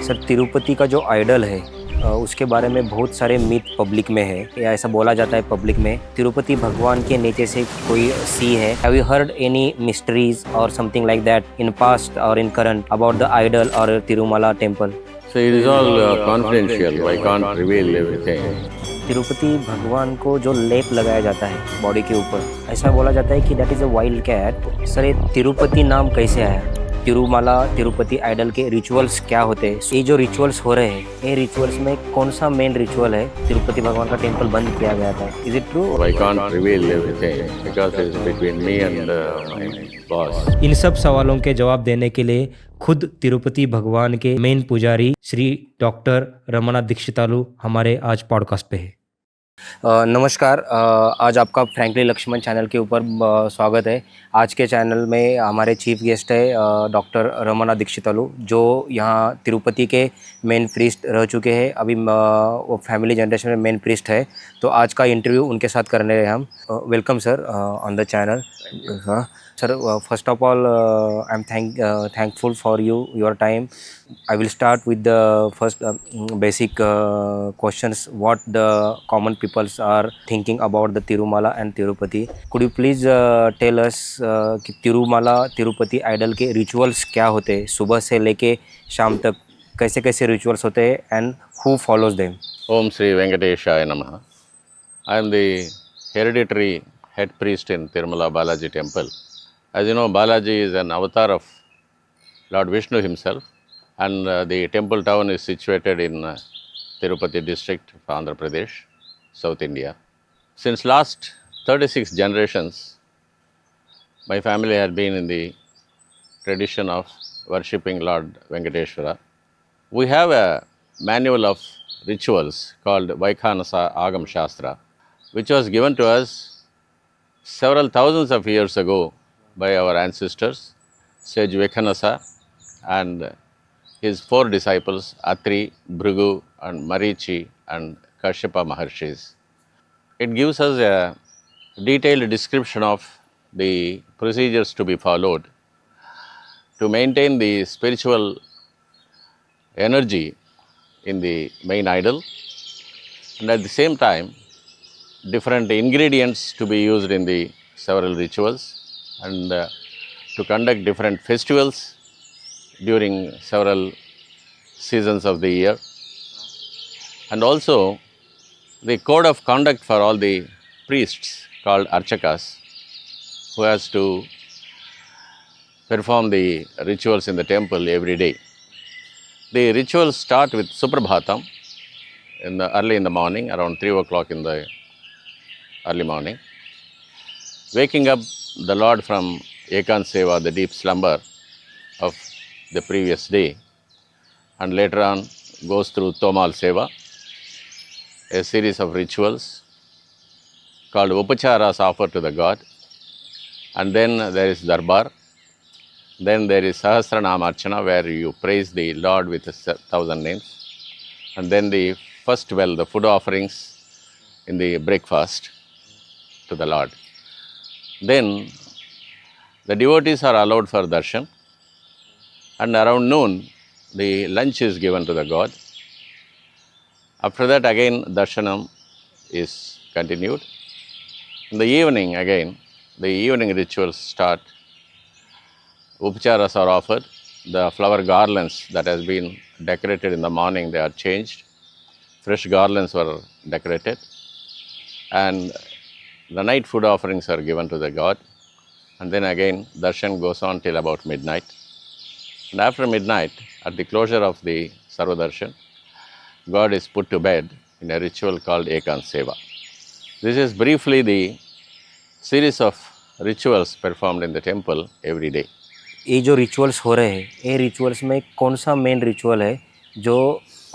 Sir Tirupati का जो idol है उसके बारे में बहुत सारे मिथ पब्लिक में है या ऐसा बोला जाता है पब्लिक में तिरुपति भगवान के नीचे से कोई सी है. Have you heard any mysteries or something like that in past और in current about the idol और Tirumala temple? So it is all confidential. I can't reveal everything. Tirupati भगवान को जो लेप लगाया जाता है बॉडी के ऊपर, ऐसा बोला जाता है कि that is a wild cat. Sir ये तिरुपति नाम कैसे आया? तिरुमला तिरुपति आइडल के रिचुअल्स क्या होते हैं? ये जो रिचुअल्स हो रहे हैं ये रिचुअल्स में कौन सा मेन रिचुअल है? तिरुपति भगवान का टेम्पल बंद किया गया था. Is it true? I can't reveal everything because it is between me and my boss. इन सब सवालों के जवाब देने के लिए खुद तिरुपति भगवान के मेन पुजारी श्री डॉक्टर रमना दीक्षितालु हमारे आज पॉडकास्ट पे है. नमस्कार. आज आपका फ्रैंकली लक्ष्मण चैनल के ऊपर स्वागत है. आज के चैनल में हमारे चीफ गेस्ट है डॉक्टर रमना दीक्षितालु, जो यहाँ तिरुपति के मेन प्रीस्ट रह चुके हैं. अभी वो फैमिली जनरेशन में मेन प्रीस्ट है. तो आज का इंटरव्यू उनके साथ करने रहे हम. Welcome sir on the channel. Sir, first of all, I'm thankful for your time. I will start with the first basic questions. What the common peoples are thinking about the Tirumala and Tirupati? Could you please tell us कि Tirumala Tirupati idol के rituals क्या होते हैं? सुबह से लेके शाम तक कैसे कैसे रिचुअल्स होते हैं and who follows them? Om Sri Venkateswara Namaha. I am the hereditary head priest in Tirumala Balaji Temple. As you know, Balaji is an avatar of Lord Vishnu himself, and the temple town is situated in Tirupati district of Andhra Pradesh, South India. Since last 36 generations, my family had been in the tradition of worshipping Lord Venkateswara. We have a manual of rituals called Vaikhanasa Agam Shastra, which was given to us several thousands of years ago by our ancestors, sage Vaikhanasa and his 4 disciples, Atri, Bhrigu and Marichi and Kashyapa Maharshis. It gives us a detailed description of the procedures to be followed to maintain the spiritual energy in the main idol, and at the same time different ingredients to be used in the several rituals, and to conduct different festivals during several seasons of the year, and also the code of conduct for all the priests called archakas, who has to perform the rituals in the temple every day. The rituals start with Suprabhatam early in the morning, around 3 o'clock in the early morning, waking up the Lord from Ekant Seva, the deep slumber of the previous day, and later on goes through Tomal Seva, a series of rituals called Upacharas offered to the God, and then there is Darbar, then there is Sahasranam Archana, where you praise the Lord with 1,000 names, and then the first the food offerings in the breakfast to the Lord. Then the devotees are allowed for darshan, and around noon the lunch is given to the God. After that again darshanam is continued. In the evening again, the evening rituals start. Upacharas are offered. The flower garlands that has been decorated in the morning, they are changed. Fresh garlands were decorated, and the night food offerings are given to the God, and then again darshan goes on till about midnight. And after midnight, at the closure of the Sarva Darshan, God is put to bed in a ritual called Ekant Seva. This is briefly the series of rituals performed in the temple every day. ये जो rituals हो रहे हैं ये rituals में कौन सा main ritual है जो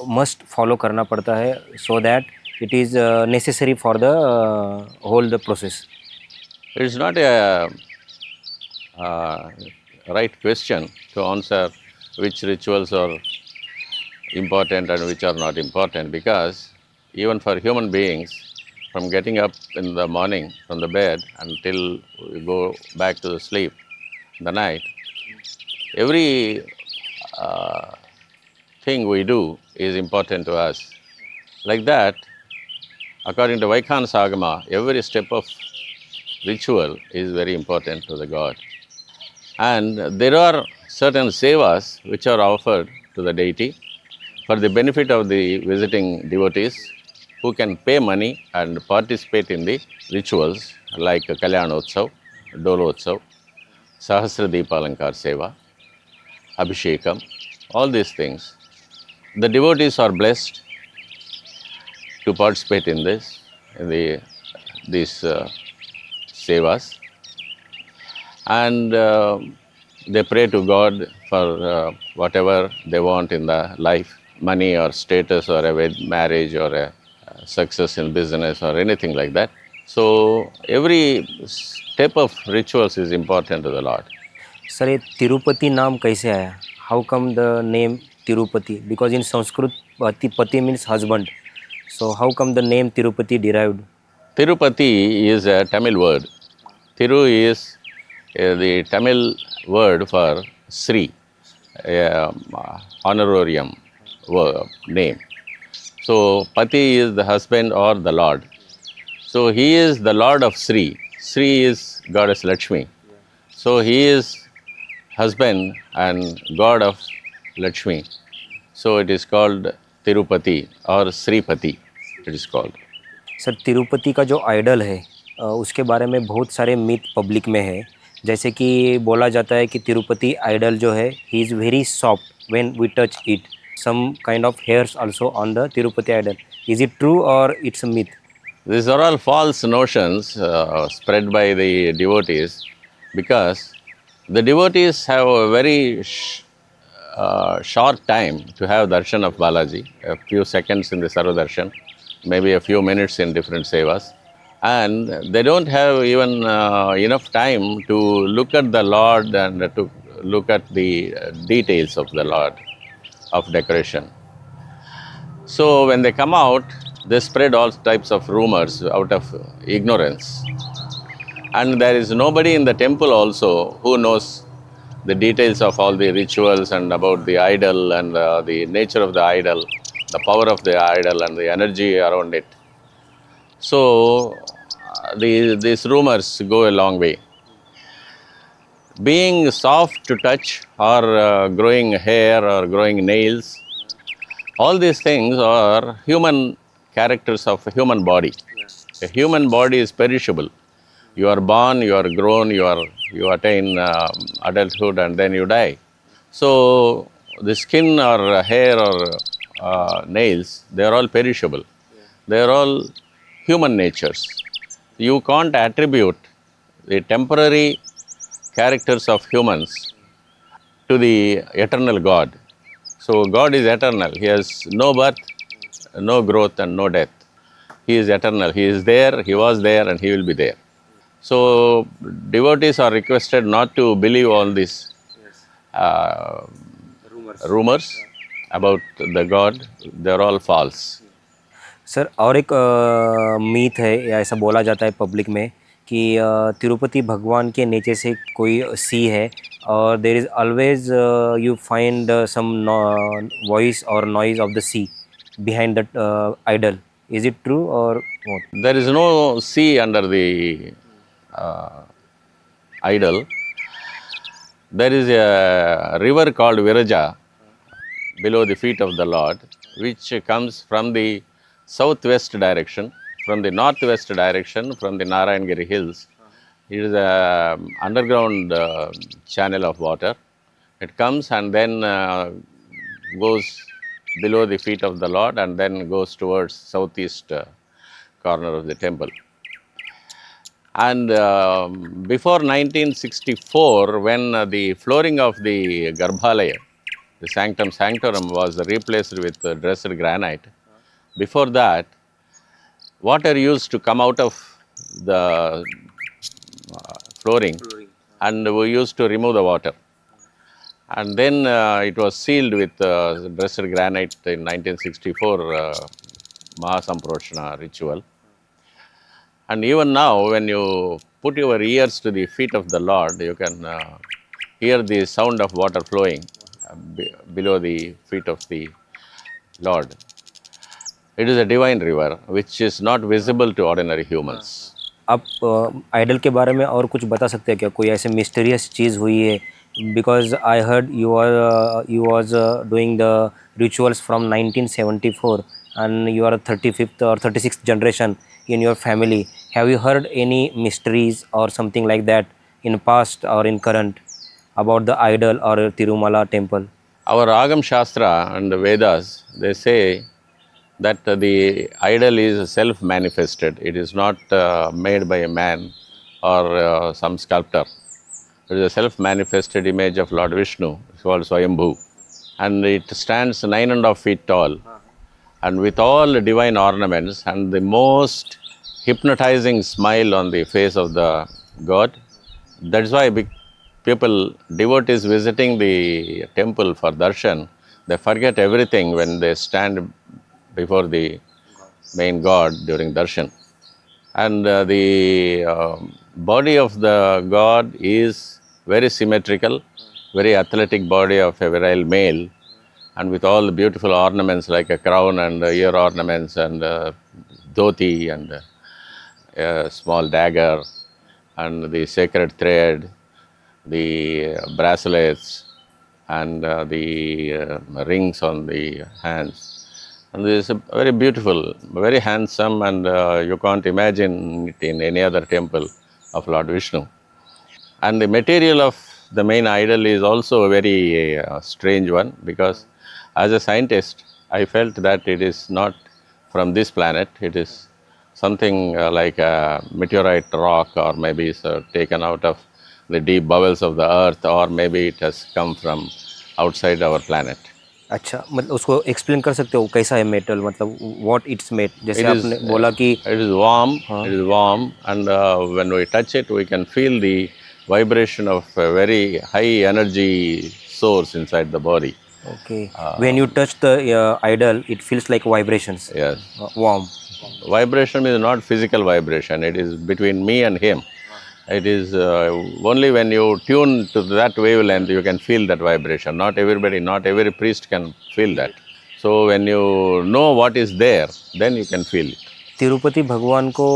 मस्ट फॉलो करना पड़ता है so that it is necessary for the whole the process? It is not a right question to answer which rituals are important and which are not important, because even for human beings, from getting up in the morning from the bed until we go back to the sleep, the night, every thing we do is important to us. Like that, according to Vaikhansa Agama, every step of ritual is very important to the God. And there are certain sevas which are offered to the deity for the benefit of the visiting devotees who can pay money and participate in the rituals like Kalyanotsav, Dolotsav, Sahasra Deepalankar Seva, Abhishekam, all these things. The devotees are blessed to participate in this, in these sevas, and they pray to God for whatever they want in the life, money or status or a marriage or a success in business or anything like that. So every step of rituals is important to the Lord. Sir ये तिरुपति नाम कैसे आया? How come the name Tirupati? Because in Sanskrit पति means husband, so how come the name Tirupati derived? Tirupati is a Tamil word. Thiru is the Tamil word for Sri, honorarium name. So Pati is the husband or the Lord. So he is the Lord of Sri. Sri is goddess Lakshmi. So he is husband and god of Lakshmi. So it is called Tirupati or Sripati, it is called. Sir Tirupati का जो idol है उसके बारे में बहुत सारे myth public में है, जैसे कि बोला जाता है कि तिरुपति आइडल जो है he is very soft when we touch it, some kind of hairs also on the Tirupati idol. Is it true or it's a myth? These are all false notions spread by the devotees, because the devotees have a very short time to have darshan of Balaji, a few seconds in the Sarva Darshan, maybe a few minutes in different sevas, and they don't have even enough time to look at the Lord and to look at the details of the Lord, of decoration. So when they come out, they spread all types of rumors out of ignorance. And there is nobody in the temple also who knows the details of all the rituals and about the idol and the nature of the idol, the power of the idol and the energy around it. So these rumors go a long way. Being soft to touch or growing hair or growing nails, all these things are human characters of a human body. A human body is perishable. You are born, you are grown, you attain adulthood, and then you die. So the skin or hair or nails, they are all perishable. They are all human natures. You can't attribute the temporary characters of humans to the eternal God. So God is eternal. He has no birth, no growth and no death. He is eternal. He is there, he was there, and he will be there. So devotees are requested not to believe all these rumors about the God. They are all false. Sir और एक myth है या ऐसा बोला जाता है public में कि तिरुपति भगवान के नीचे से कोई सी है और there is always you find some voice और noise of the sea behind that idol. Is it true or what? There is no sea under the idol. There is a river called Viraja below the feet of the Lord, which comes from the southwest direction, from the northwest direction, from the Narayangiri hills. It is an underground channel of water. It comes and then goes below the feet of the Lord and then goes towards southeast corner of the temple. And before 1964, when the flooring of the Garbhalaya, the sanctum sanctorum, was replaced with dressed granite, before that, water used to come out of the flooring, and we used to remove the water. And then it was sealed with dressed granite in 1964 Mahasamproshana ritual. And even now, when you put your ears to the feet of the Lord, you can hear the sound of water flowing below the feet of the Lord. It is a divine river which is not visible to ordinary humans. आप idol के बारे में और कुछ बता सकते हैं क्या? कोई ऐसे मिस्टीरियस चीज़ हुई है? Because I heard you was doing the rituals from 1974 and you are a 35th or 36th generation in your family. Have you heard any mysteries or something like that in past or in current about the idol or Tirumala temple? Our Agam Shastra and the Vedas, they say that the idol is self-manifested. It is not made by a man or some sculptor. It is a self-manifested image of Lord Vishnu. It's called Swayambhu. And it stands 9.5 feet tall. And with all the divine ornaments and the most hypnotizing smile on the face of the god. That's why people, devotees visiting the temple for darshan, they forget everything when they stand before the main god during darshan. And the body of the god is very symmetrical, very athletic body of a virile male, and with all the beautiful ornaments like a crown and ear ornaments and dhoti and a small dagger and the sacred thread, the bracelets and the rings on the hands. And this is very beautiful, very handsome, and you can't imagine it in any other temple of Lord Vishnu. And the material of the main idol is also a very strange one, because as a scientist, I felt that it is not from this planet. It is something like a meteorite rock, or maybe it's taken out of the deep bowels of the earth, or maybe it has come from outside our planet. अच्छा, मतलब उसको explain कर सकते हो कैसा है metal, मतलब what it's made? जैसे आपने बोला कि it is warm, it is warm, and when we touch it, we can feel the vibration of a very high energy source inside the body. okay, when you touch the idol, it feels like vibrations. Yes. Warm. Vibration is not physical vibration, it is between me and him. It is only when you tune to that wavelength you can feel that vibration. Not everybody, not every priest can feel that. So when you know what is there, then you can feel it. Tirupati भगवान को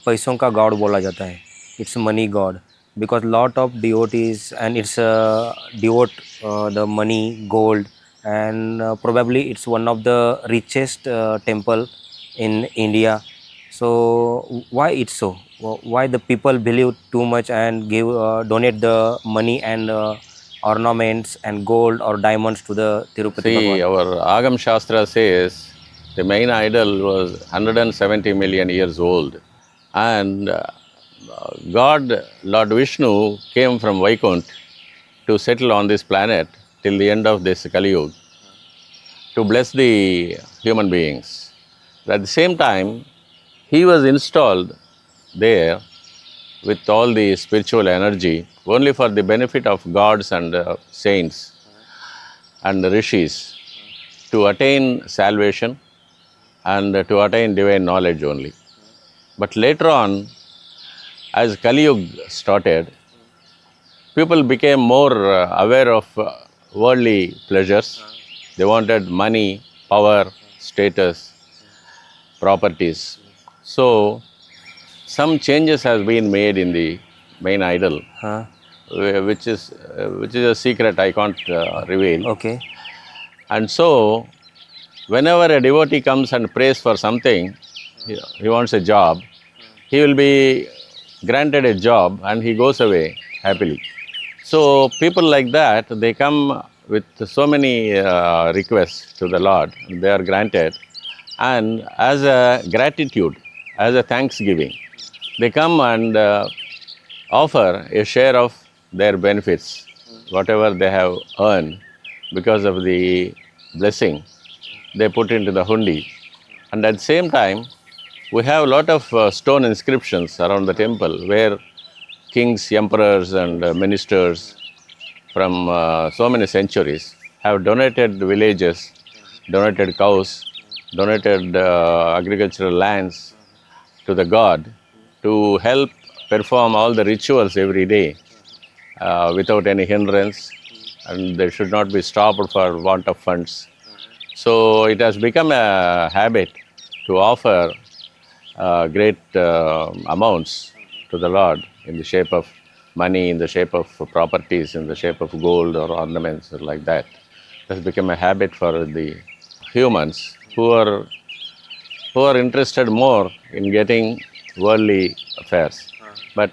पैसों का God बोला जाता है. It's money God because lot of devotees and it's devote the money, gold, and probably it's one of the richest temple in India. So why it's so? Why the people believe too much and give donate the money and ornaments and gold or diamonds to the Tirupati See, Bhagwan? our Agam Shastra says the main idol was 170 million years old, and God, Lord Vishnu, came from Vaikunt to settle on this planet till the end of this Kali Yuga to bless the human beings. At the same time, he was installed there with all the spiritual energy only for the benefit of gods and saints and rishis to attain salvation and to attain divine knowledge only. But later on, as Kali Yuga started, people became more aware of worldly pleasures. They wanted money, power, status, properties. So, some changes has been made in the main idol, Huh? which is a secret I can't reveal. Okay. And so, whenever a devotee comes and prays for something, he wants a job, he will be granted a job and he goes away happily. So people like that, they come with so many requests to the Lord, they are granted, and as a gratitude, as a thanksgiving, they come and offer a share of their benefits, whatever they have earned because of the blessing, they put into the hundi. And at the same time, we have a lot of stone inscriptions around the temple where kings, emperors and ministers from so many centuries have donated villages, donated cows, donated agricultural lands to the god to help perform all the rituals every day without any hindrance and they should not be stopped for want of funds. So it has become a habit to offer great amounts to the Lord in the shape of money, in the shape of properties, in the shape of gold or ornaments or like that. It has become a habit for the humans who are interested more in getting worldly affairs. But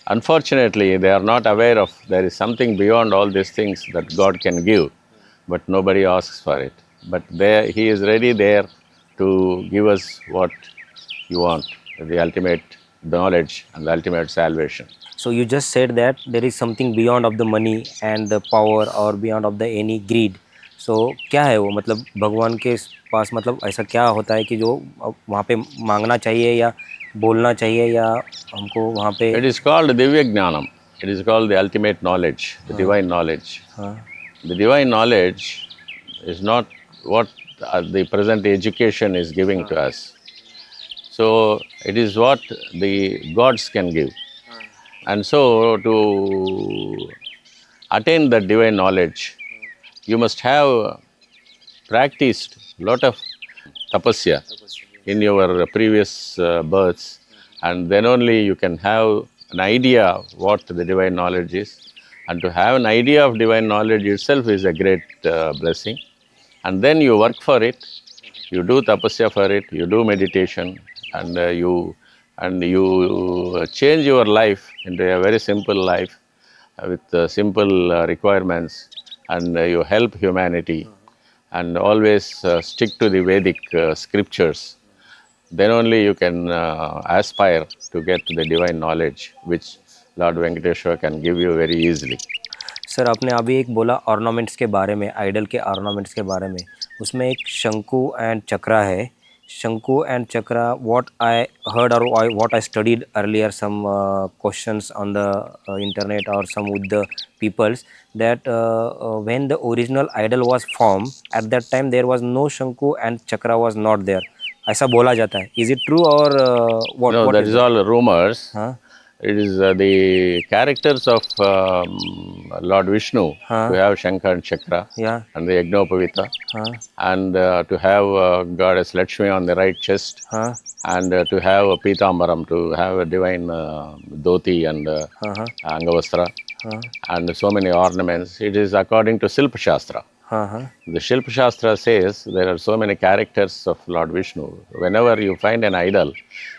unfortunately, they are not aware of there is something beyond all these things that God can give, but nobody asks for it. But there, He is ready there to give us what you want, the ultimate knowledge and the ultimate salvation. So you just said that there is something beyond of the money and the power or beyond of the any greed. So क्या है वो, मतलब भगवान के पास मतलब ऐसा क्या होता है कि जो वहाँ पे मांगना चाहिए या बोलना चाहिए या हमको वहाँ पे? It is called Divya Jnanam. It is called the ultimate knowledge, the divine knowledge. The divine knowledge is not what the present education is giving to us. So it is what the gods can give. And so to attain that divine knowledge, you must have practiced a lot of tapasya in your previous births, and then only you can have an idea of what the divine knowledge is. And to have an idea of divine knowledge itself is a great blessing. And then you work for it, you do tapasya for it, you do meditation, and you change your life into a very simple life with simple requirements, and you help humanity, and always stick to the Vedic scriptures. Then only you can aspire to get the divine knowledge, which Lord Venkateswara can give you very easily. Sir आपने अभी एक बोला ornaments के बारे में, idol के ornaments के बारे में, उसमें एक शंकु एंड चक्रा है. Shanku and chakra, what I heard or what I studied earlier some questions on the internet और some with the peoples that when the original idol was formed at that time there was no Shanku and Chakra was not there, ऐसा बोला जाता है. Is it true or what? No, what that is all rumors. हाँ? It is the characters of Lord Vishnu to have Shankar and Chakra Yeah. and the Yagnopavita, and to have goddess Lakshmi on the right chest, and to have a Pitambaram, to have a divine dhoti and Angavastra, and so many ornaments. It is according to Silpa Shastra. The Shilpa Shastra says there are so many characters of Lord Vishnu. Whenever you find an idol,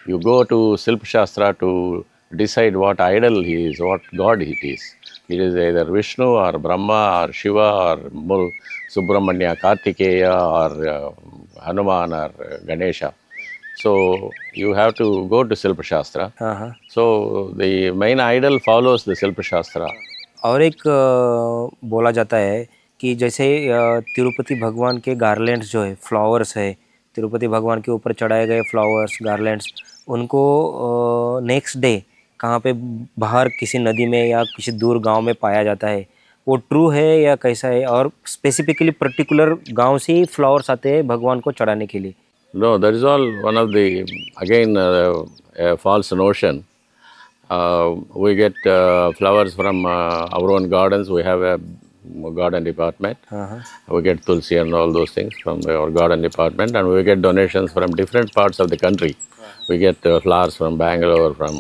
you go to Shilpa Shastra to decide what idol he is, what god it is. It is either Vishnu or Brahma or Shiva or Subramanya, Kartikeya or Hanuman or Ganesha. So you have to go to Shilpa Shastra. So the main idol follows the Shilpa Shastra. और एक बोला जाता है कि जैसे तिरुपति भगवान के garlands जो है, फ्लावर्स है, तिरुपति भगवान के ऊपर चढ़ाए गए फ्लावर्स गार्लैंड्स, उनको नेक्स्ट डे कहाँ पे बाहर किसी नदी में या किसी दूर गांव में पाया जाता है. वो ट्रू है या कैसा है? और स्पेसिफिकली पर्टिकुलर गांव से ही फ्लावर्स आते हैं भगवान को चढ़ाने के लिए? No, that is all one of the, again, a false notion. We get flowers from our own gardens. We have a garden department. We get tulsi and all those things from our garden department, and we get donations from different parts of the country. We get flowers from Bangalore, from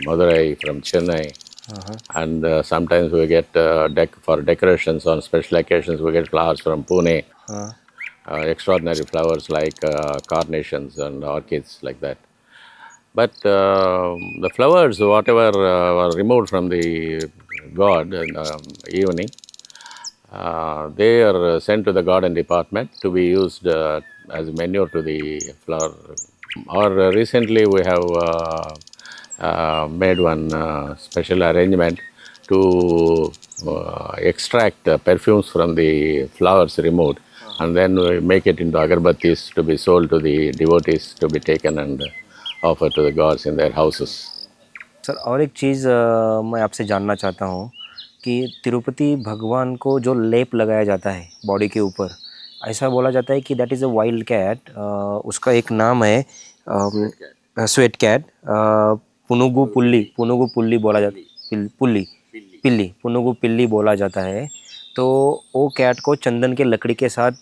Madurai, from Chennai, and sometimes we get for decorations on special occasions. We get flowers from Pune. Extraordinary flowers like carnations and orchids like that. But the flowers, whatever were removed from the god in the evening, they are sent to the garden department to be used as manure to the flower. Or recently we have made one special arrangement to extract perfumes from the flowers removed, and then we make it into agarbattis to be sold to the devotees, to be taken and offered to the gods in their houses. Sir और एक चीज़ मैं आपसे जानना चाहता हूँ कि तिरुपति भगवान को जो लेप लगाया जाता है बॉडी के ऊपर, ऐसा बोला जाता है कि that is a wild cat. उसका एक नाम है स्वेट कैट, पुनुगु पुल्ली बोला जाता है, पुल्ली. पिल्ली, पुनुगु पिल्ली बोला जाता है। तो वो कैट को चंदन के लकड़ी के साथ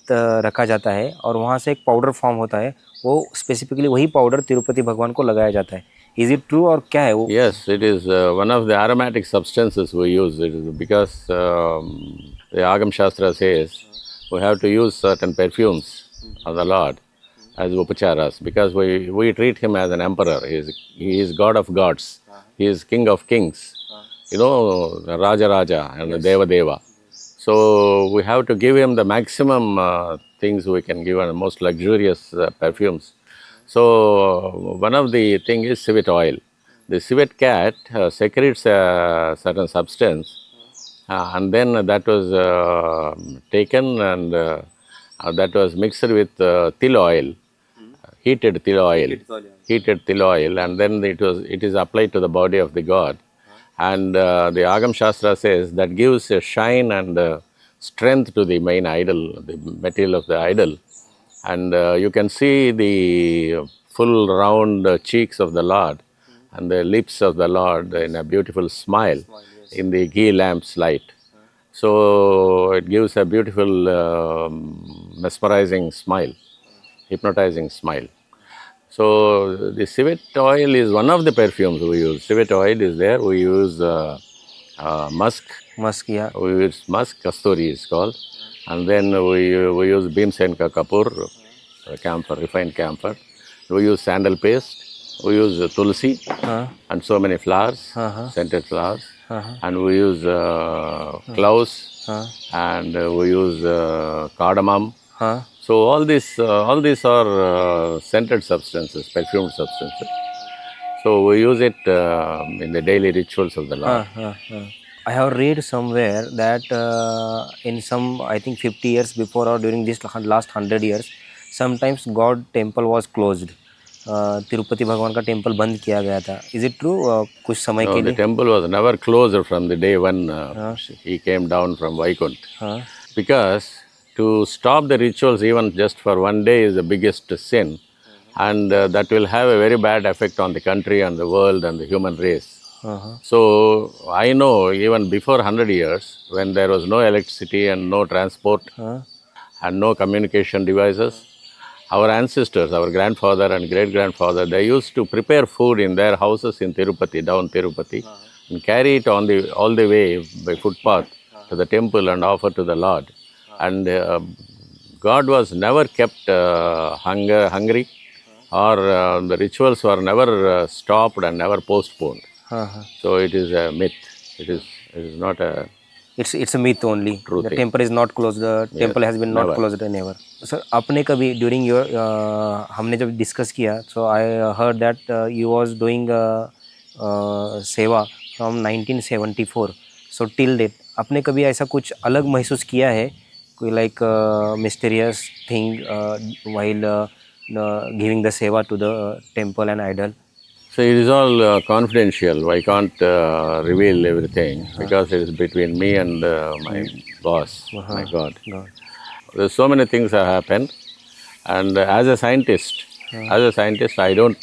रखा जाता है और वहाँ से एक पाउडर फॉर्म होता है, वो स्पेसिफिकली वही पाउडर तिरुपति भगवान को लगाया जाता है। इज इट ट्रू और क्या है वो? Yes, it is one of the aromatic substances we use. It is because the Agam Shastra says we have to use certain perfumes of the Lord as upacharas because we treat him as an emperor. He is God of gods. He is king of kings. You know, Raja Raja and the Deva Deva. So we have to give him the maximum things we can give, and most luxurious perfumes. So one of the thing is civet oil. The civet cat secretes a certain substance, and then that was taken and that was mixed with til oil, heated til oil, and then it is applied to the body of the god. And the Agam Shastra says that gives a shine and strength to the main idol, the material of the idol. And you can see the full round cheeks of the Lord and the lips of the Lord in a beautiful smile in the ghee lamp's light. So it gives a beautiful mesmerizing smile, hypnotizing smile. So the civet oil is one of the perfumes we use. Civet oil is there. We use musk. Musk, yeah. We use musk, kasturi is called. And then we use bhimsenka kapoor, camphor, refined camphor. We use sandal paste. We use tulsi and so many flowers, scented flowers. And we use cloves and we use cardamom. So all these are scented substances, perfumed substances. So we use it in the daily rituals of the Lord. I have read somewhere that in some, I think 50 years before or during this last 100 years, sometimes God temple was closed. Tirupati भगवान का temple बंद किया गया था. Is it true? कुछ समय के No, the लिए. temple was never closed from the day when he came down from Vaikuntha. Because to stop the rituals even just for one day is the biggest sin, and that will have a very bad effect on the country and the world and the human race. So I know even before 100 years, when there was no electricity and no transport and no communication devices, our ancestors, our grandfather and great-grandfather, they used to prepare food in their houses in Tirupati, down Tirupati, and carry it all the way by footpath to the temple and offer to the Lord. And God was never kept hungry, or the rituals were never stopped and never postponed. So it is a myth. It is not a... It's a myth only. True The thing. temple is not closed. The temple has been not never. closed never. Sir, आपने कभी during your हमने जब discuss किया, so I heard that you was doing सेवा from 1974. So till date, आपने कभी ऐसा कुछ अलग महसूस किया है, कोई like mysterious thing while giving the seva to the temple and idol? So it is all confidential. I can't reveal everything because it is between me and my boss, my God. There's so many things have happened, and as a scientist, I don't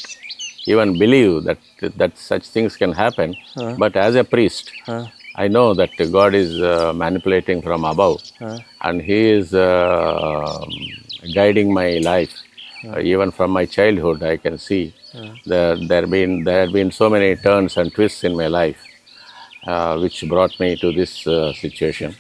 even believe that such things can happen. But as a priest, I know that God is manipulating from above, and He is guiding my life. Even from my childhood, I can see that there have been so many turns and twists in my life, which brought me to this situation.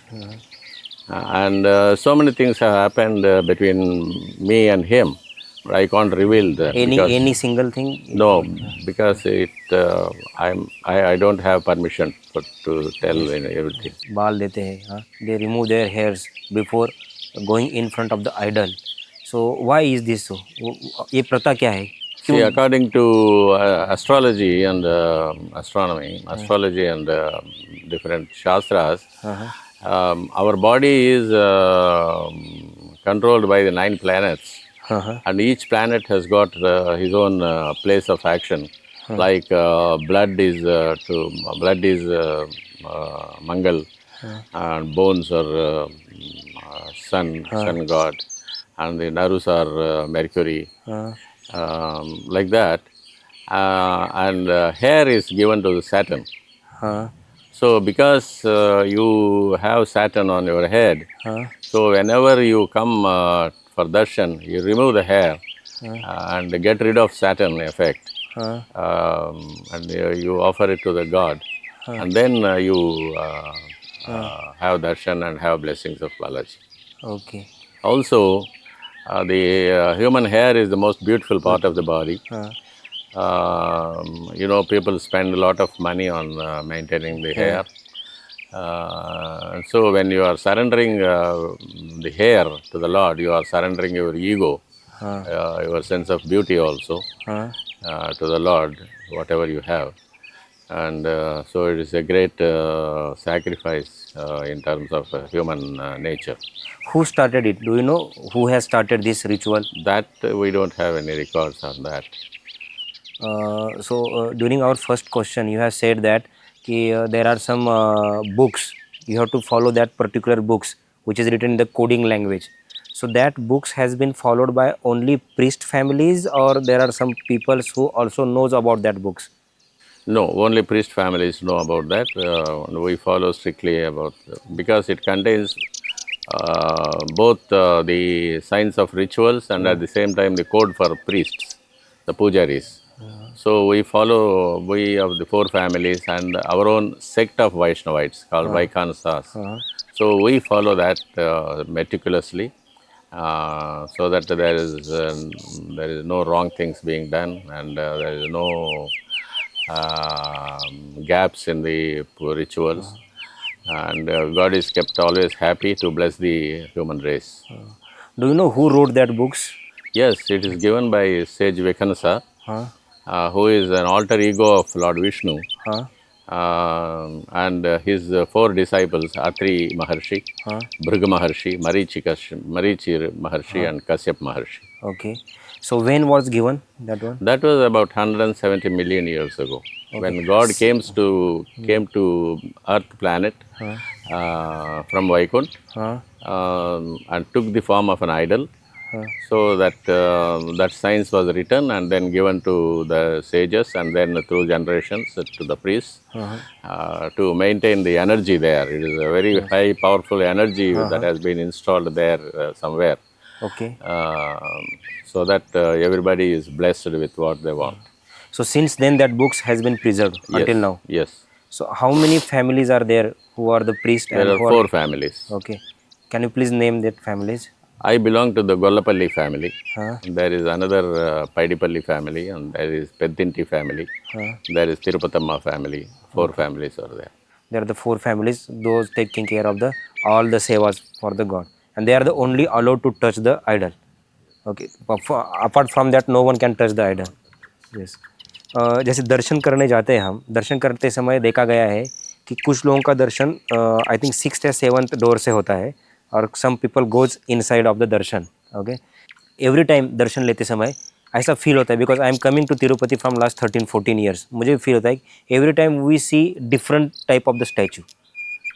And so many things have happened between me and him, but I can't reveal that. Any single thing? No, because I don't have permission to tell everything. बाल देते हैं, हाँ. They remove their hairs before going in front of the idol. So why is this so? ये प्रथा क्या है? See, according to astrology and astronomy, astrology and different shastras, our body is controlled by the 9 planets, and each planet has got his own place of action. Like blood is Mangal, and bones are sun god, and the nerves are Mercury. Like that, and hair is given to the Saturn. So because you have Saturn on your head, so whenever you come for darshan, you remove the hair and get rid of Saturn effect, and you offer it to the god, and then you have darshan and have blessings of Balaji. Okay. Also, the human hair is the most beautiful part of the body. You know, people spend a lot of money on maintaining the hair. So when you are surrendering the hair to the Lord, you are surrendering your ego, your sense of beauty also to the Lord, whatever you have. And so it is a great sacrifice in terms of human nature. Who started it? Do you know who has started this ritual? That we don't have any records on that. During our first question, you have said that there are some books. You have to follow that particular books, which is written in the coding language. So that books has been followed by only priest families, or there are some people who also knows about that books. No, only priest families know about that. We follow strictly about, because it contains both the signs of rituals and at the same time the code for priests, the pujaris. So we follow, we of the four families and our own sect of Vaishnavites called Vaikansas. So we follow that meticulously, so that there is no wrong things being done, and there is no gaps in the rituals, and God is kept always happy to bless the human race. Do you know who wrote that books? Yes, it is given by sage Vekanasa, who is an alter ego of Lord Vishnu, and his four disciples, Atri Maharshi, Bhriga Maharshi, Marichi Maharshi, and Kasyap Maharshi. Okay. So when was given that one? That was about 170 million years ago, when God came to Earth planet from Vaikunt, and took the form of an idol. So that that science was written and then given to the sages, and then through generations to the priests, to maintain the energy there. It is a very high, powerful energy that has been installed there somewhere. Okay. So that everybody is blessed with what they want. So since then that books has been preserved until now. Yes. So how many families are there who are the priest? There are four families. Okay. Can you please name that families? I belong to the Gollapalli family. There is another Paidipalli family, and there is Pedinti family. There is Tirupatamma family. Four families are there. There are the four families, those taking care of the all the sevas for the god, and they are the only allowed to touch the idol. Okay. Apart from that, no one can touch the idol. Yes. जैसे दर्शन करने जाते हैं हम, दर्शन करते समय देखा गया है कि कुछ लोगों का दर्शन आई थिंक 6th या 7th डोर से होता है, और some people goes inside of the darshan. Okay. Every time दर्शन लेते समय ऐसा फील होता है, because I am coming to Tirupati from last 13-14 years. मुझे फील होता है कि every time we see different type of the statue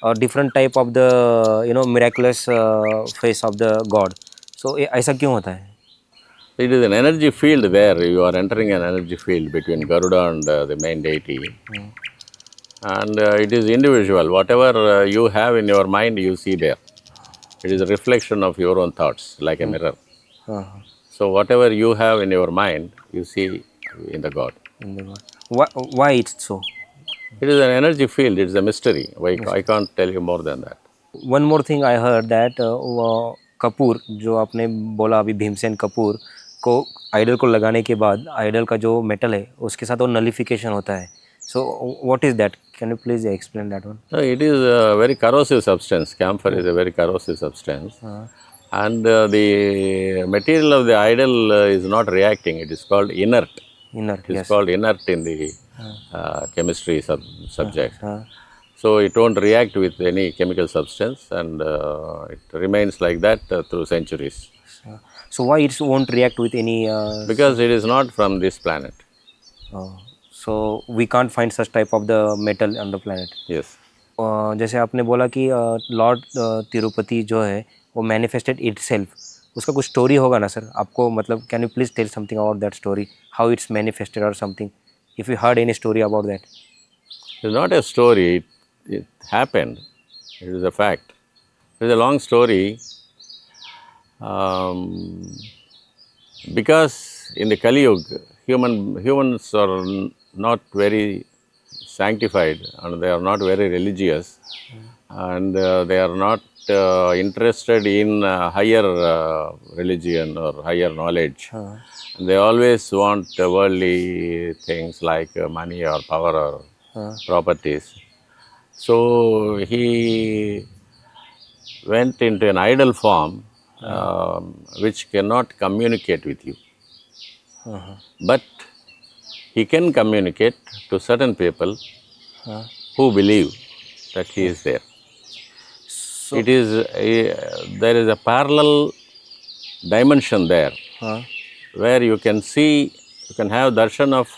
or different type of the miraculous face of the god. So ऐसा क्यों होता है? It is an energy field there. You are entering an energy field between Garuda and the main deity. And it is individual. Whatever you have in your mind, you see there. It is a reflection of your own thoughts, like a mirror. So whatever you have in your mind, you see in the God. Why it's so? It is an energy field. It is a mystery. I can't tell you more than that. One more thing I heard that Kapoor जो आपने बोला अभी, भीमसेन कपूर को idol को लगाने के बाद idol का जो मेटल है उसके साथ वो नलिफिकेशन होता है. So what is that? Can you please explain that one? It is a very corrosive substance. Camphor is a very corrosive substance. And the material of the idol is not reacting. It is called inert. It is called inert in the chemistry subject. So it won't react with any chemical substance, and it remains like that through centuries. So why it won't react with any? Because it is not from this planet. So we can't find such type of the metal on the planet. Yes. जैसे आपने बोला कि Lord Tirupati जो है वो manifested itself, उसका कुछ story होगा ना सर? आपको मतलब can you please tell something about that story, how it's manifested or something, if you heard any story about that? It is not a story. it happened. It is a fact. It is a long story. Because in the Kali Yuga, humans are not very sanctified and they are not very religious, and they are not interested in higher religion or higher knowledge. They always want worldly things like money or power or properties. So he went into an idol form which cannot communicate with you. But he can communicate to certain people who believe that he is there. So, It is there is a parallel dimension there where you can see, you can have darshan of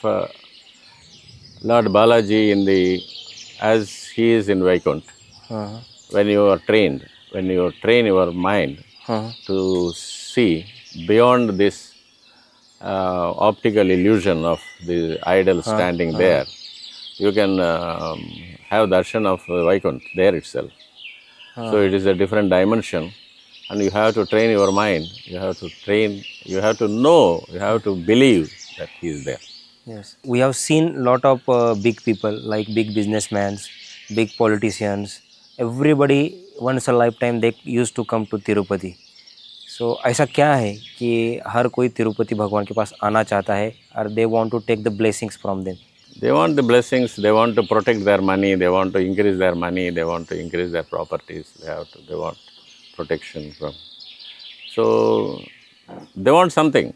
Lord Balaji in the as he is in Vaikuntha. When you are trained, when you train your mind to see beyond this optical illusion of the idol standing there, you can have darshan of Vaikuntha there itself. So it is a different dimension, and you have to train your mind. You have to train. You have to know. You have to believe that he is there. yes, we have seen lot of big people like big businessmen, big politicians. Everybody once a lifetime they used to come to Tirupati. So ऐसा क्या है कि हर कोई तिरुपति भगवान के पास आना चाहता है और they want to take the blessings from them. They want the blessings. They want to protect their money. They want to increase their money. They want to increase their properties. They want protection from. So they want something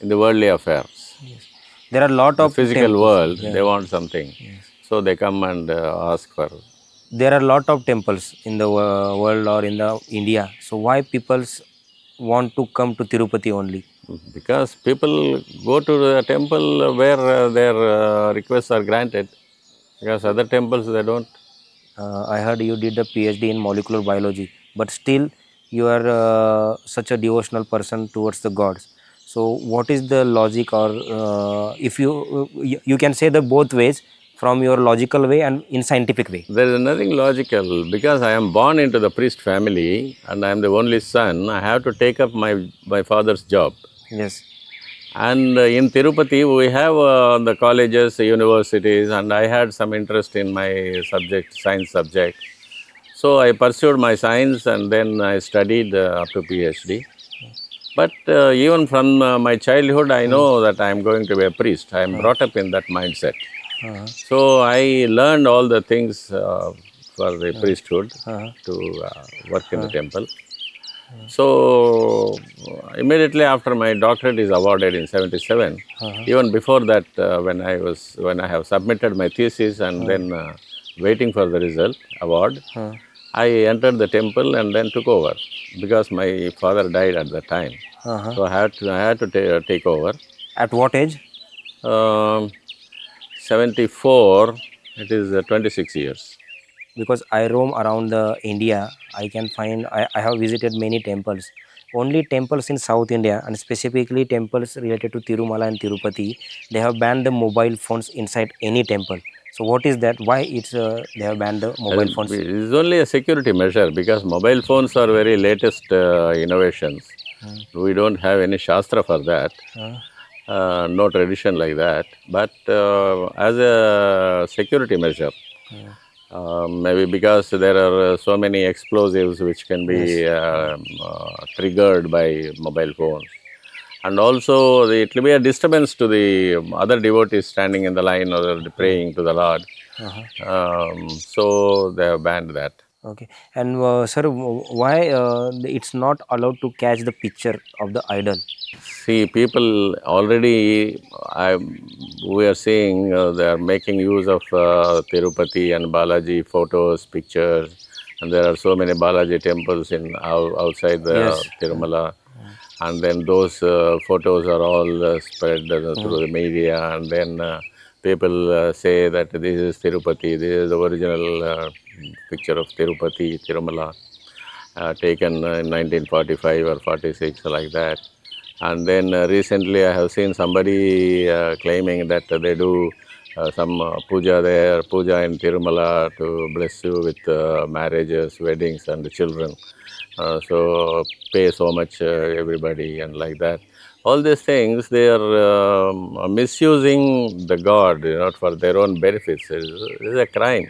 in the worldly affairs. Yes. There are a lot of Physical temples. world, Yeah. they want something. So they come and ask for. There are a lot of temples in the world or in the India. So why people want to come to Tirupati only? Because people go to the temple where their requests are granted. Because other temples they don't. I heard you did a PhD in molecular biology, but still you are such a devotional person towards the gods. So what is the logic, or if you can say the both ways, from your logical way and in scientific way? There is nothing logical. Because I am born into the priest family and I am the only son, I have to take up my father's job. Yes. And in Tirupati, we have the colleges, universities, and I had some interest in my subject, science subject. So I pursued my science and then I studied up to PhD. But even from my childhood, I know that I am going to be a priest. I am brought up in that mindset. So I learned all the things for the priesthood to work in the temple. So immediately after my doctorate is awarded in '77, even before that, when I have submitted my thesis and then waiting for the result award, I entered the temple and then took over because my father died at that time. So I had to take over. At what age? 74. It is 26 years. Because I roam around the India, I can find, I have visited many temples. Only temples in South India, and specifically temples related to Tirumala and Tirupati, they have banned the mobile phones inside any temple. So what is that? Why they have banned the mobile phones? It is only a security measure because mobile phones are very latest innovations. We don't have any shastra for that. No tradition like that. But as a security measure, maybe because there are so many explosives which can be triggered by mobile phones. And also it will be a disturbance to the other devotees standing in the line or praying to the Lord. So they have banned that. Okay. And sir, why it's not allowed to catch the picture of the idol? See, people already, we are seeing they are making use of Tirupati and Balaji photos, pictures, and there are so many Balaji temples outside the Tirumala. And then those photos are all spread through the media, and then people say that this is Tirupati, this is the original picture of Tirupati, Tirumala, taken in 1945 or 46, like that. And then recently I have seen somebody claiming that they do some puja there, puja in Tirumala to bless you with marriages, weddings, and children. So pay so much everybody and like that. All these things, they are misusing the god, for their own benefits. It is a crime.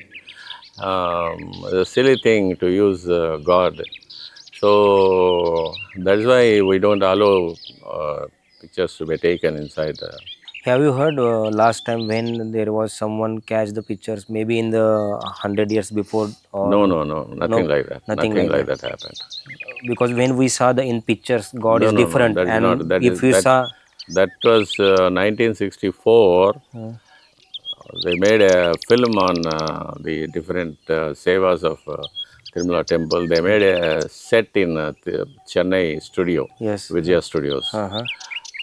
It's a silly thing to use God. So that's why we don't allow pictures to be taken inside. Have you heard last time when there was someone catch the pictures, maybe in the 100 years before, or No, nothing no, like that. nothing Nothing like like that? that happened. Because when we saw the in pictures, God is No, different, that is not. and if you saw, That was 1964. They made a film on the different sevas of Tirumala temple. They made a set in Chennai studio, yes, Vijaya Studios. uh-huh,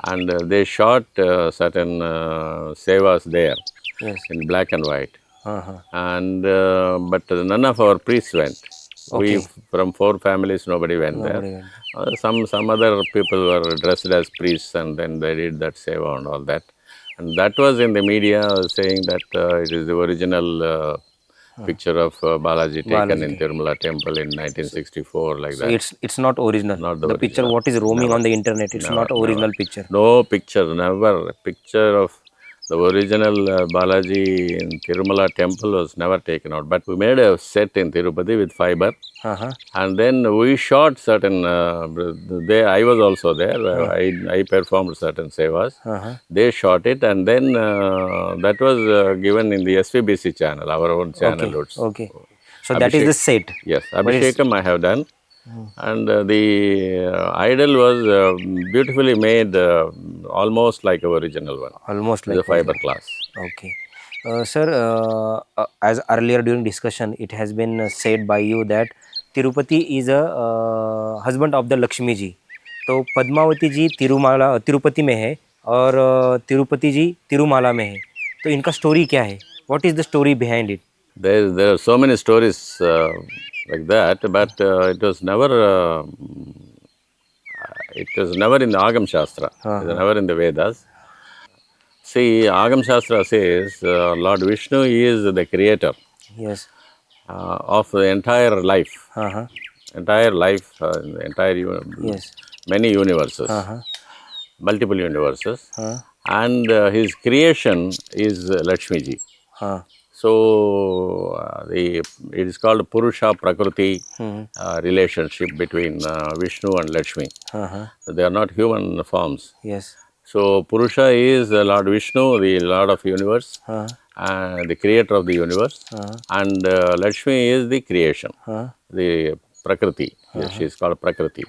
And they shot certain sevas there yes, in black and white. uh-huh, And but none of our priests went. We okay, from 4 families, nobody went there. nobody went. Some other people were dressed as priests, and then they did that seva and all that. And that was in the media saying that it is the original picture of Balaji taken Balaji in Temple. Tirumala temple in 1964, like So that. it's not original. Not The picture original. what is roaming Never. on the internet, it's Never, not original picture. No picture, never. A picture of the original Balaji in Tirumala temple was never taken out. But we made a set in Tirupati with fiber. Uh-huh. And then we shot certain, I was also there, I performed certain sevas. Uh-huh. They shot it, and then that was given in the SVBC channel, our own channel. Okay. So that is the set. Yes, But it's- Abhishekam I have done. And the idol was beautifully made, almost like our original one. Almost The like fiber glass. okay. Sir, as earlier during discussion, it has been said by you that Tirupati is a husband of the Lakshmi जी. तो पद्मावती जी तिरुपति में है और तिरुपति जी तिरुमाला में है. तो इनका story क्या है? What is the story behind it? There are so many stories like that, but it was never in the Agam Shastra. It was never in the Vedas. See, Agam Shastra says Lord Vishnu is the creator Yes. of the entire life. Uh-huh. Entire life, Yes. many universes, Uh-huh. multiple universes. Uh-huh. And his creation is Lakshmi ji. Uh-huh. So it is called Purusha Prakriti relationship between Vishnu and Lakshmi. Uh-huh. They are not human forms. Yes. So Purusha is Lord Vishnu, the Lord of universe, and the creator of the universe, and Lakshmi is the creation, the Prakriti. Yes, she is called Prakriti.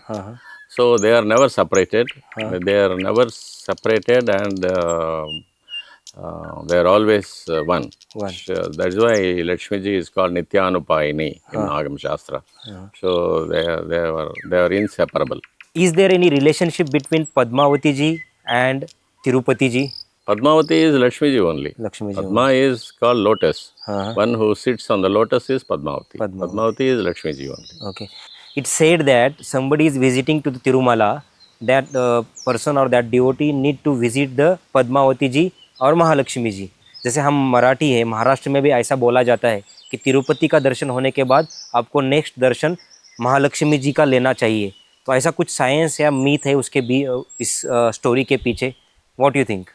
So they are never separated. They are never separated, and they are always one. That is why Lakshmi ji is called Nityanupayini in Agam Shastra. So they are inseparable. Is there any relationship between Padmavati ji and Tirupati ji? Padmavati is Lakshmi ji only. Lakshmi ji. Padma is called lotus. One who sits on the lotus is Padmavati. Padmavati is Lakshmi ji only. Okay. It's said that somebody is visiting to the Tirumala, that person or that devotee need to visit the Padmavati ji और महालक्ष्मी जी. जैसे हम मराठी है, महाराष्ट्र में भी ऐसा बोला जाता है कि तिरुपति का दर्शन होने के बाद आपको नेक्स्ट दर्शन महालक्ष्मी जी का लेना चाहिए. तो ऐसा कुछ साइंस या मीथ है उसके भी इस स्टोरी के पीछे? What you think?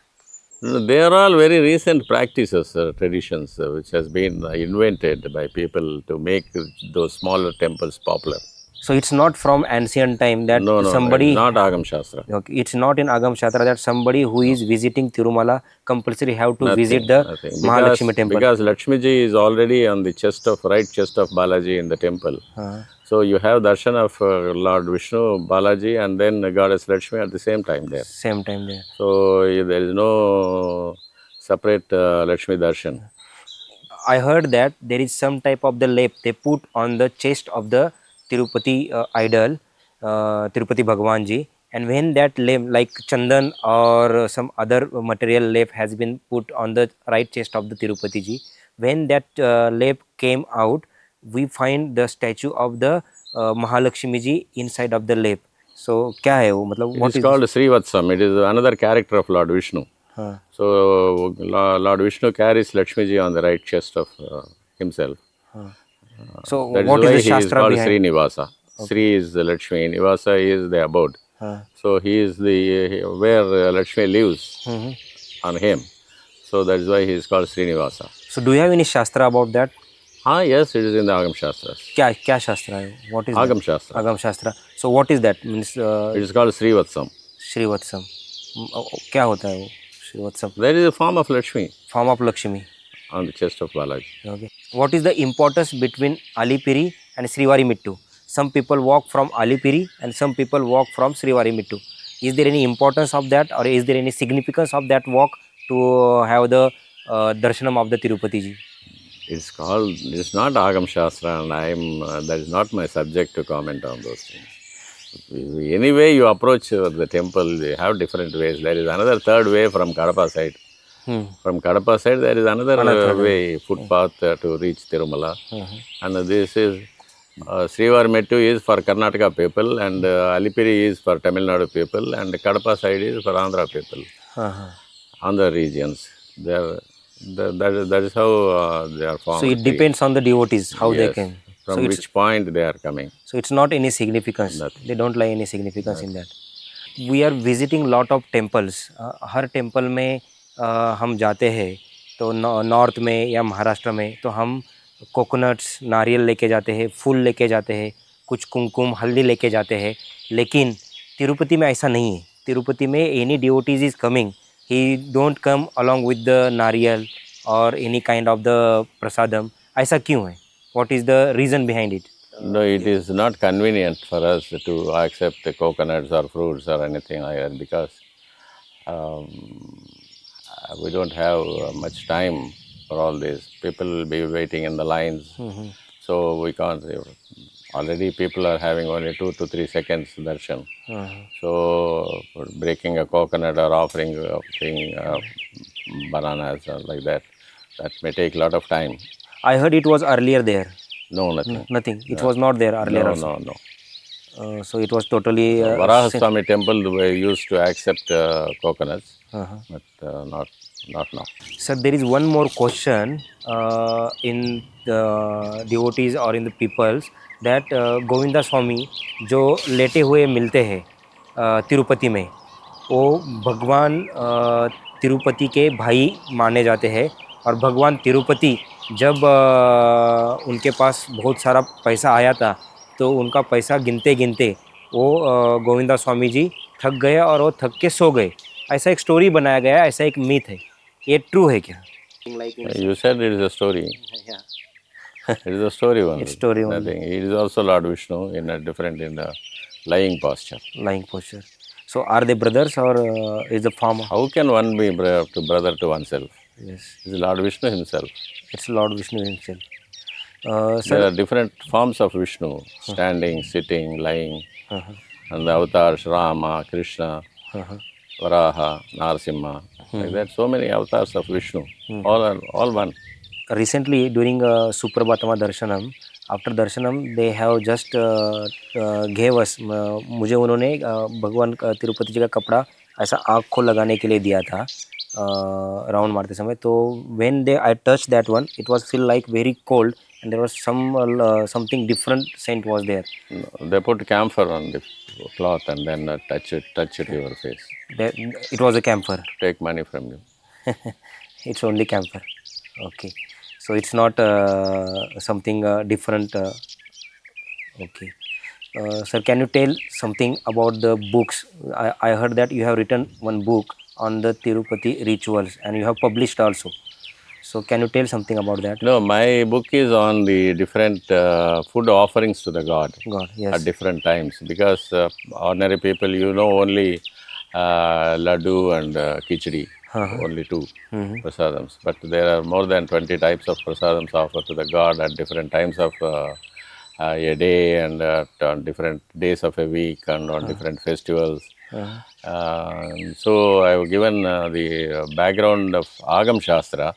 They are all very recent practices, traditions, which has been invented by people to make those smaller temples popular. So it's not from ancient time that No, somebody... it's not Agam Shastra. Okay, it's not in Agam Shastra that somebody who is visiting Tirumala compulsory have to visit the Mahalakshmi temple. Because Lakshmi ji is already on the right chest of Balaji in the temple. So you have darshan of Lord Vishnu, Balaji, and then Goddess Lakshmi at the same time there. Same time there. So there is no separate Lakshmi darshan. I heard that there is some type of the lap they put on the chest of the Tirupati idol, Tirupati Bhagwan ji, and when that lap like chandan or some other material lap has been put on the right chest of the Tirupati ji, when that lap came out, we find the statue of the Mahalakshmi ji inside of the lap. So क्या है वो मतलब? It is called Sriatsam. It is another character of Lord Vishnu. So Lord Vishnu carries Lakshmi ji on the right chest of himself. So That is what is why the he is Shastra called behind? Srinivasa. Sri is the Lakshmi, Nivasa is the abode. So he is the where Lakshmi lives on him. So that is why he is called Srinivasa. So do you have any Shastra about that? Yes, it is in the Agam Shastras. क्या शास्त्र है? What is Agam that? Shastra. Agam Shastra. So what is that? Means It is called Srivatsam. श्रीवत्सम. क्या होता है वो श्रीवत्सम? There is a form of Lakshmi Form of Lakshmi. on the chest of Balaji. Okay. What is the importance between Alipiri and Srivari Mittu? Some people walk from Alipiri and some people walk from Srivari Mittu. Is there any importance of that, or is there any significance of that walk to have the darshanam of the Tirupati ji? It's not Agam Shastra, and that is not my subject to comment on those things. Anyway, you approach the temple, they have different ways. There is another third way from Kadapa side. From Kadapa side, there is another way, footpath to reach Tirumala. And this is, Srivar Mettu is for Karnataka people, and Alipiri is for Tamil Nadu people, and Kadapa side is for Andhra people. Andhra regions. That is how they are formed. So it depends on the devotees, how they can. From which point they are coming. So it's not any significance. Nothing. They don't lie any significance in that. We are visiting lot of temples. Her temple में हम जाते हैं तो north में या महाराष्ट्र में तो हम कोकोनट्स नारियल लेके जाते हैं, फूल लेके जाते हैं, कुछ कुमकुम हल्दी लेके जाते हैं. लेकिन तिरुपति में ऐसा नहीं है. तिरुपति में any devotees is coming, he don't come along with the नारियल और एनी काइंड ऑफ द प्रसादम. ऐसा क्यों है? What is the reason behind it? No, it is not convenient for us to accept the coconuts or fruits or anything like that because we don't have much time for all this. People will be waiting in the lines, so we can't. Already people are having only 2 to 3 seconds darshan. So breaking a coconut or offering bananas or like that may take a lot of time. I heard it was earlier there. No, nothing. Nothing. It was not there earlier. No. So it was totally. Varahaswamy temple we used to accept coconuts, but not now. Sir, there is one more question in the devotees or in the peoples that Govinda स्वामी जो लेटे हुए मिलते हैं तिरुपति में, वो भगवान तिरुपति के भाई माने जाते हैं. और भगवान तिरुपति जब उनके पास बहुत सारा पैसा आया था तो उनका पैसा गिनते गिनते वो गोविंदा स्वामी जी थक गए और वो थक के सो गए. ऐसा एक स्टोरी बनाया गया, ऐसा एक मीथ है. ये ट्रू है क्या? You said it is a story. It is a story only. It's story only. Nothing. It is also Lord Vishnu in the lying posture. Lying posture. So are they brothers or is the form? How can one be brother to oneself? Yes. It is Lord Vishnu himself. It's Lord Vishnu himself. There are different forms of Vishnu, standing, sitting, lying, and the avatars, Rama, Krishna, Varaha, Narasimha, like that. So many avatars of Vishnu, all one. Recently, during Suprabhatama Darshanam, after Darshanam, they have just gave us, मुझे उन्होंने भगवान तिरुपति जी का कपड़ा ऐसा आँख को लगाने के लिए दिया था राउंड मारते समय. तो when I touched that one, it was feel like very cold and there was something different scent was there. They put camphor on the cloth and then touch it to your face. It was a camphor. Take money from you. It's only camphor. Okay. So it's not something different. Okay. Sir, can you tell something about the books? I heard that you have written one book on the Tirupati rituals and you have published also. So can you tell something about that? No, my book is on the different food offerings to the God Yes. at different times because ordinary people, only laddu and khichdi. Only 2 prasadams, but there are more than 20 types of prasadams offered to the God at different times of a day and on different days of a week and on different festivals. So I have given the background of Agam Shastra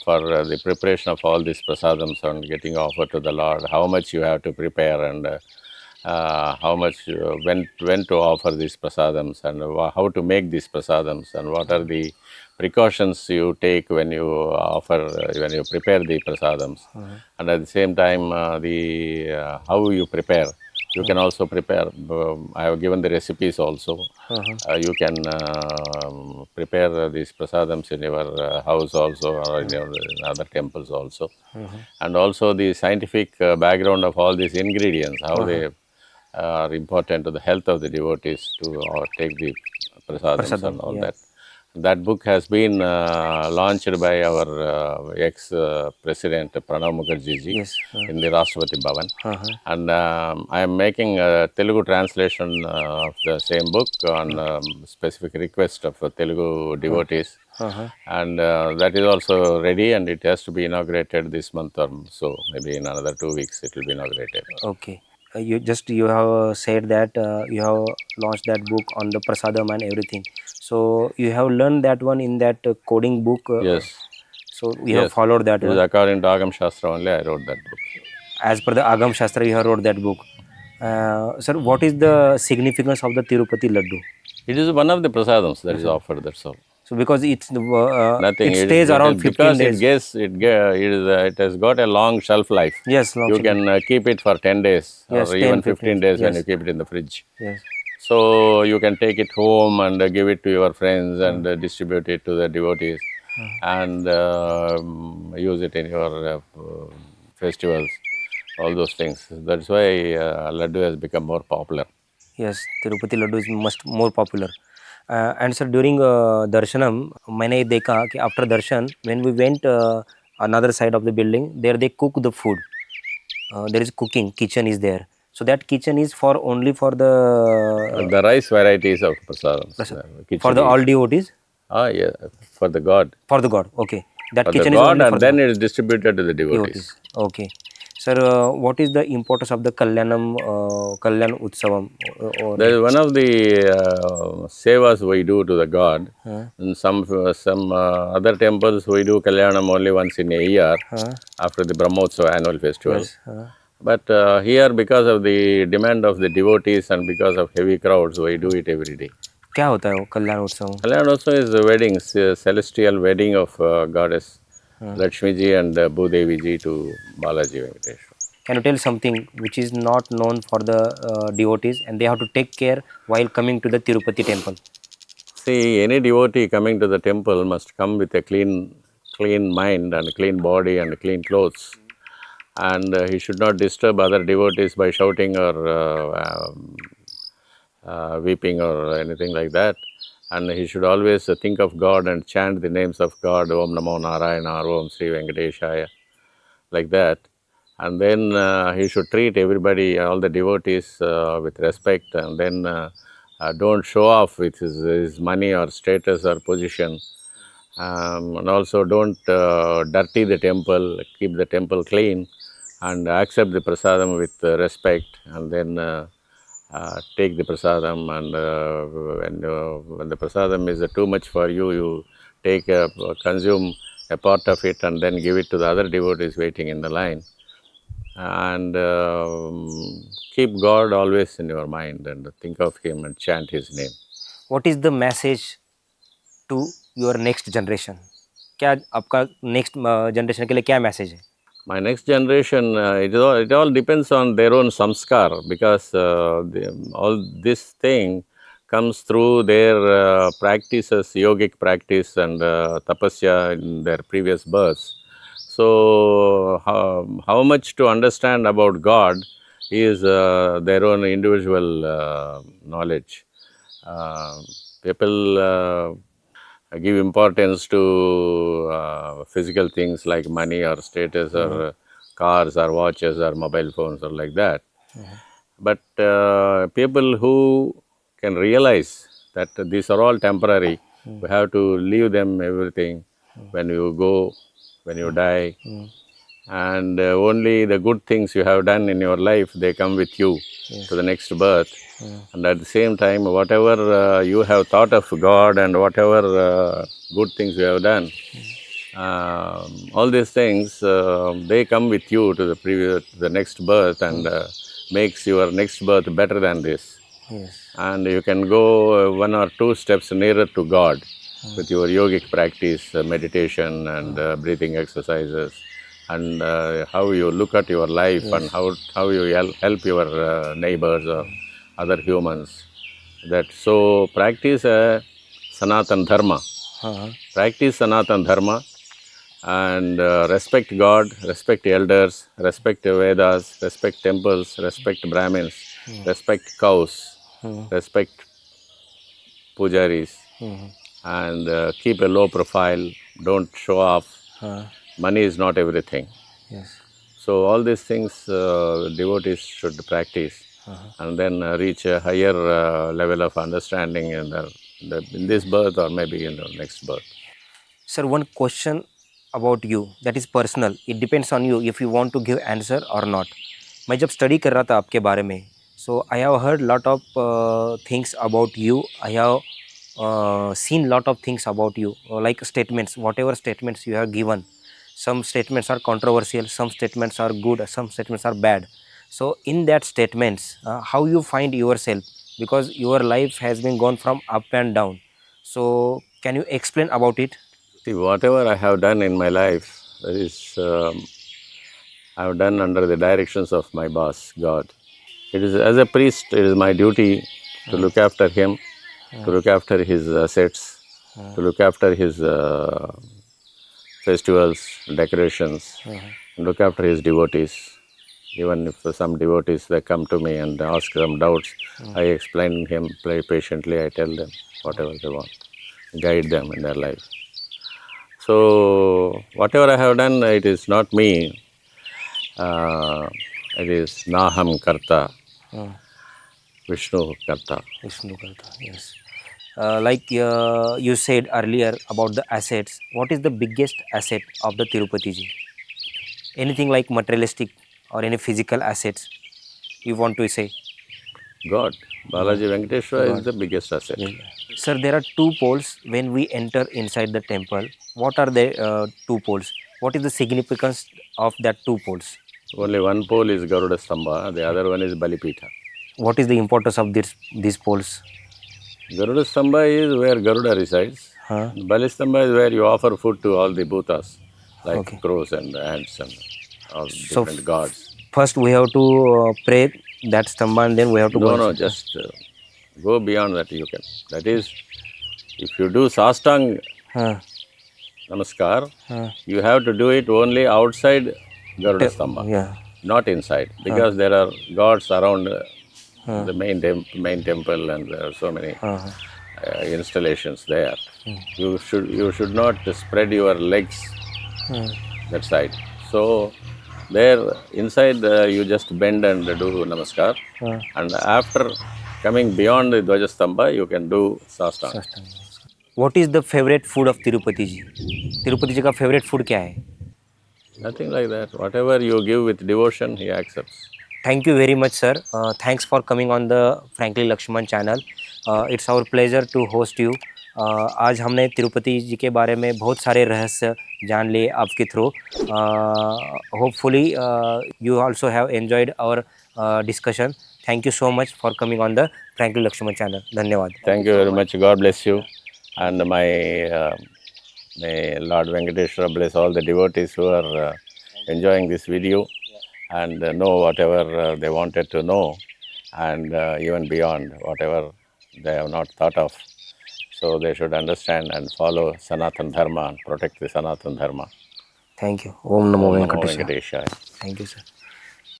for the preparation of all these prasadams and getting offered to the Lord, how much you have to prepare and how much, when to offer these prasadams, and how to make these prasadams, and what are the precautions you take when you offer, when you prepare the prasadams, and at the same time how you prepare. You can also prepare. I have given the recipes also. You can prepare these prasadams in your house also, or in other temples also. And also the scientific background of all these ingredients, how they are important to the health of the devotees to take the prasadams and all that. That book has been launched by our ex-president Pranab Mukherjee ji in the Rashtrapati Bhavan. And I am making a Telugu translation of the same book on specific request of Telugu devotees. And that is also ready, and it has to be inaugurated this month or so. Maybe in another 2 weeks it will be inaugurated. Okay. You have said that you have launched that book on the prasadam and everything. So you have learned that one in that coding book. Yes. So you have followed that It is one. according to Agam Shastra only I wrote that book. As per the Agam Shastra, you have wrote that book. Sir, what is the significance of the Tirupati Laddu? It is one of the prasadams that is offered, that's all. So because it's Nothing. it stays around 15 days. Because it has got a long shelf life. Yes, long You shelf can keep it for 10 days Yes, or 10, even 15 days when yes. you keep it in the fridge. Yes. So you can take it home and give it to your friends and distribute it to the devotees and use it in your festivals, all those things. That's why Laddu has become more popular. Yes, Tirupati Laddu is much more popular. And sir, during darshanam, मैंने देखा कि after darshan, when we went another side of the building, there they cook the food. There is cooking, kitchen is there. So that kitchen is for only for the rice varieties of prasadams. for the all devotees. Yeah, for the god. For the god, okay. That For kitchen the is god, only for and then it is distributed to the devotees. Okay. Sir, what is the importance of the Kalyan Utsavam? That is one of the sevas we do to the god. In some other temples we do Kalyanam only once in a year after the Brahmotsava annual festival. But here, because of the demand of the devotees and because of heavy crowds, we do it every day. क्या होता है वो कल्याण उत्सव? Kalyan also is a wedding, celestial wedding of goddess Lakshmi ji and Bhudevi ji to Balaji Venkateswara. Can you tell something which is not known for the devotees and they have to take care while coming to the Tirupati temple? See, any devotee coming to the temple must come with a clean mind and clean body and clean clothes. And he should not disturb other devotees by shouting or weeping or anything like that. And he should always think of God and chant the names of God, Om Namo Narayana, Om Sri Venkateshaya, like that. And then he should treat everybody, all the devotees with respect, and then don't show off with his money or status or position. And also don't dirty the temple, keep the temple clean, and accept the prasadam with respect, and then take the prasadam. And when the prasadam is too much for you, you take consume a part of it and then give it to the other devotees waiting in the line. And keep God always in your mind and think of Him and chant His name. What is the message to your next generation? क्या आपका next generation के लिए क्या message है? My next generation, it all depends on their own samskar, because all this thing comes through their practices, yogic practice and tapasya in their previous births. So how much to understand about God is their own individual knowledge. People give importance to physical things like money or status or cars or watches or mobile phones or like that. But people who can realize that these are all temporary, we have to leave them everything when you go, when you die, and only the good things you have done in your life, they come with you to the next birth. And at the same time, whatever you have thought of God and whatever good things you have done, all these things, they come with you to the next birth, and makes your next birth better than this. Yes. And you can go one or two steps nearer to God with your yogic practice, meditation and breathing exercises, and how you look at your life and how you help your neighbors or other humans. That so practice Sanatan Dharma. Practice Sanatan Dharma and respect God, respect elders, respect Vedas, respect temples, respect Brahmins, respect cows, respect pujaris, and keep a low profile, don't show off. Money is not everything. Yes. So all these things devotees should practice and then reach a higher level of understanding in this birth or maybe in the next birth. Sir, one question about you that is personal. It depends on you if you want to give answer or not. मैं जब study कर रहा था आपके बारे में, so I have heard lot of things about you. I have seen lot of things about you, like statements, whatever statements you have given. Some statements are controversial, some statements are good, some statements are bad. So in that statements, how you find yourself, because your life has been gone from up and down. So can you explain about it? See, whatever I have done in my life, that is, I have done under the directions of my boss, God. It is as a priest, it is my duty to look after him, to look after his assets, to look after his festivals, decorations, and look after his devotees. Even if some devotees, they come to me and ask some doubts, I explain him patiently, I tell them whatever they want, guide them in their life. So, whatever I have done, it is not me. It is Naham Karta, Vishnu Karta. Vishnu Karta, yes. Like you said earlier about the assets, what is the biggest asset of the Tirupati ji? Anything like materialistic or any physical assets you want to say? God. Balaji Venkateswara is the biggest asset. Sir, there are two poles when we enter inside the temple. What are the two poles? What is the significance of that two poles? Only one pole is Garuda Stamba, the other one is Balipita. What is the importance of these poles? Garuda Stamba is where Garuda resides. Balistamba is where you offer food to all the bhutas, like crows and ants and all different gods. First we have to pray that stamba and then we have to No, just go beyond that you can. That is, if you do sastang namaskar, you have to do it only outside Garuda Stamba, not inside, because there are gods around the main temple and there are so many installations there. You should not spread your legs that side. So there inside you just bend and do namaskar, and after coming beyond the Dvajastamba you can do sastanga. What is the favorite food of Tirupati ji? Tirupati ji का favorite food क्या है? Nothing like that. Whatever you give with devotion, he accepts. Thank you very much, sir. Thanks for coming on the Frankly Laxman channel. It's our pleasure to host you. आज हमने तिरुपति जी के बारे में बहुत सारे रहस्य जान लिए आपके through. Hopefully you also have enjoyed our discussion. Thank you so much for coming on the Frankly Laxman channel. धन्यवाद. Thank you very much. God bless you. And may Lord Venkateswara bless all the devotees who are enjoying this video and know whatever they wanted to know, and even beyond whatever they have not thought of. So they should understand and follow Sanatan Dharma and protect the Sanatan Dharma. Thank you. Om Namo Om Namo Venkateswara. Venkateswara. Thank you, sir.